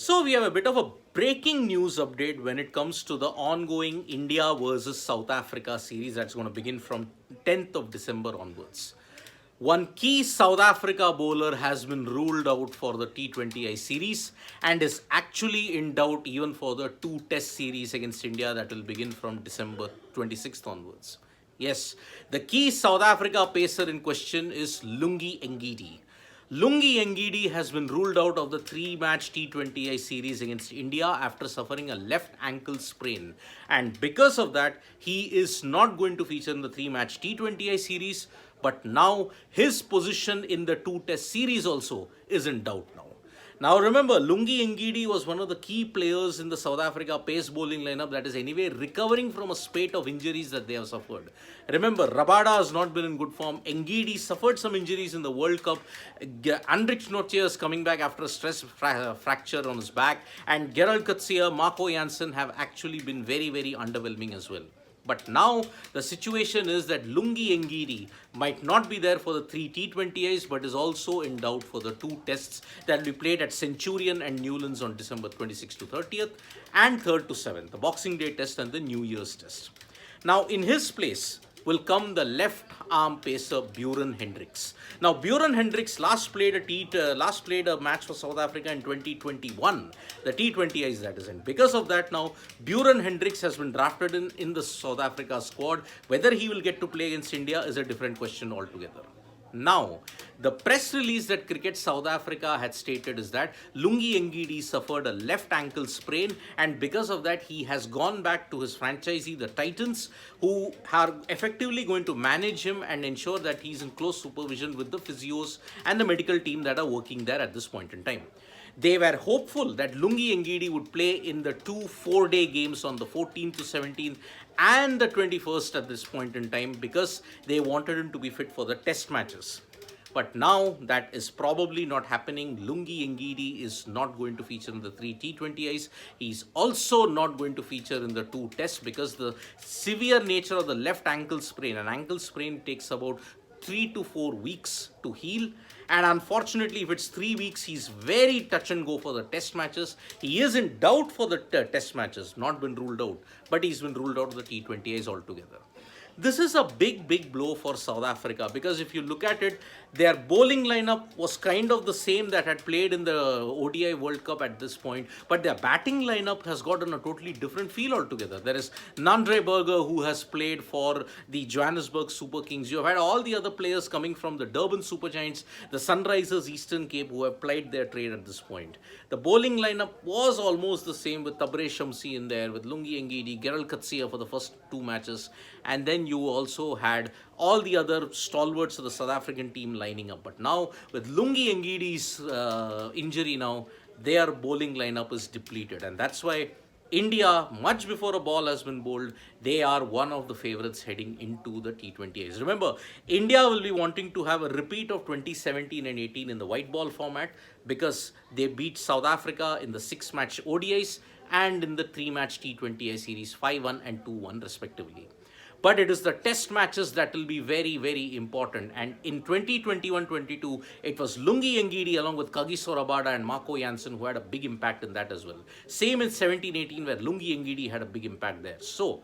So we have a bit of a breaking news update when it comes to the ongoing India versus South Africa series that's going to begin from 10th of December onwards. One key South Africa bowler has been ruled out for the T20I series and is actually in doubt even for the two test series against India that will begin from December 26th onwards. Yes, the key South Africa pacer in question is Lungi Ngidi. Lungi Ngidi has been ruled out of the three-match T20I series against India after suffering a left ankle sprain. And because of that, he is not going to feature in the three-match T20I series. But now his position in the two-test series also is in doubt now. Now remember, Lungi Ngidi was one of the key players in the South Africa pace bowling lineup that is anyway recovering from a spate of injuries that they have suffered. Remember, Rabada has not been in good form. Ngidi suffered some injuries in the World Cup. Andrich Noche is coming back after a stress fracture on his back. And Gerald Coetzee, Marco Jansen have actually been very, very underwhelming as well. But now the situation is that Lungi Ngidi might not be there for the three T20Is but is also in doubt for the two tests that will be played at Centurion and Newlands on December 26th to 30th and 3rd to 7th, the Boxing Day test and the New Year's test. Now in his place will come the left arm pacer Buren Hendricks. Now Buren Hendricks last played a match for South Africa in 2021, the T20Is that is, and because of that now Buren Hendricks has been drafted in the South Africa squad. Whether he will get to play against India is a different question altogether. Now, the press release that Cricket South Africa had stated is that Lungi Ngidi suffered a left ankle sprain, and because of that he has gone back to his franchisee, the Titans, who are effectively going to manage him and ensure that he's in close supervision with the physios and the medical team that are working there at this point in time. They were hopeful that Lungi Ngidi would play in the two 4-day games on the 14th to 17th and the 21st at this point in time because they wanted him to be fit for the test matches. But now that is probably not happening. Lungi Ngidi is not going to feature in the three T20Is. He's also not going to feature in the two tests because the severe nature of the left ankle sprain, an ankle sprain takes about 3 to 4 weeks to heal, and unfortunately if it's 3 weeks he's very touch and go for the test matches. He is in doubt for the test matches, not been ruled out, but he's been ruled out of the T20Is altogether. This is a big blow for South Africa because if you look at it, their bowling lineup was kind of the same that had played in the ODI World Cup at this point, but their batting lineup has gotten a totally different feel altogether. There is Nandre Berger, who has played for the Johannesburg Super Kings. You have had all the other players coming from the Durban Super Giants, the Sunrisers Eastern Cape, who have played their trade at this point. The bowling lineup was almost the same with Tabraiz Shamsi in there, with Lungi Ngidi, Gerald Coetzee for the first two matches, and then you also had all the other stalwarts of the South African team lining up. But now with Lungi Ngidi's injury now, their bowling lineup is depleted, and that's why India, much before a ball has been bowled, they are one of the favorites heading into the T20Is. Remember, India will be wanting to have a repeat of 2017 and 18 in the white ball format because they beat South Africa in the 6-match ODIs and in the 3-match T20I series 5-1 and 2-1 respectively. But it is the test matches that will be very important. And in 2021-22, it was Lungi Ngidi along with Kagiso Rabada and Marco Jansen who had a big impact in that as well. Same in 17-18 where Lungi Ngidi had a big impact there. So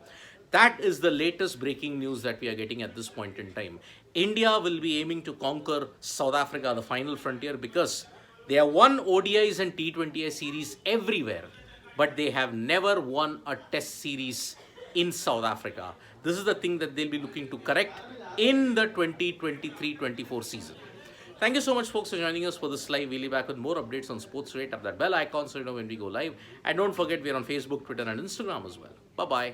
that is the latest breaking news that we are getting at this point in time. India will be aiming to conquer South Africa, the final frontier, because they have won ODIs and T20I series everywhere, but they have never won a test series in South Africa. This is the thing that they'll be looking to correct in the 2023-24 season. Thank you so much, folks, for joining us for this live. We'll be back with more updates on sports. Rate up that bell icon so you know when we go live. And don't forget, we're on Facebook, Twitter, and Instagram as well. Bye-bye.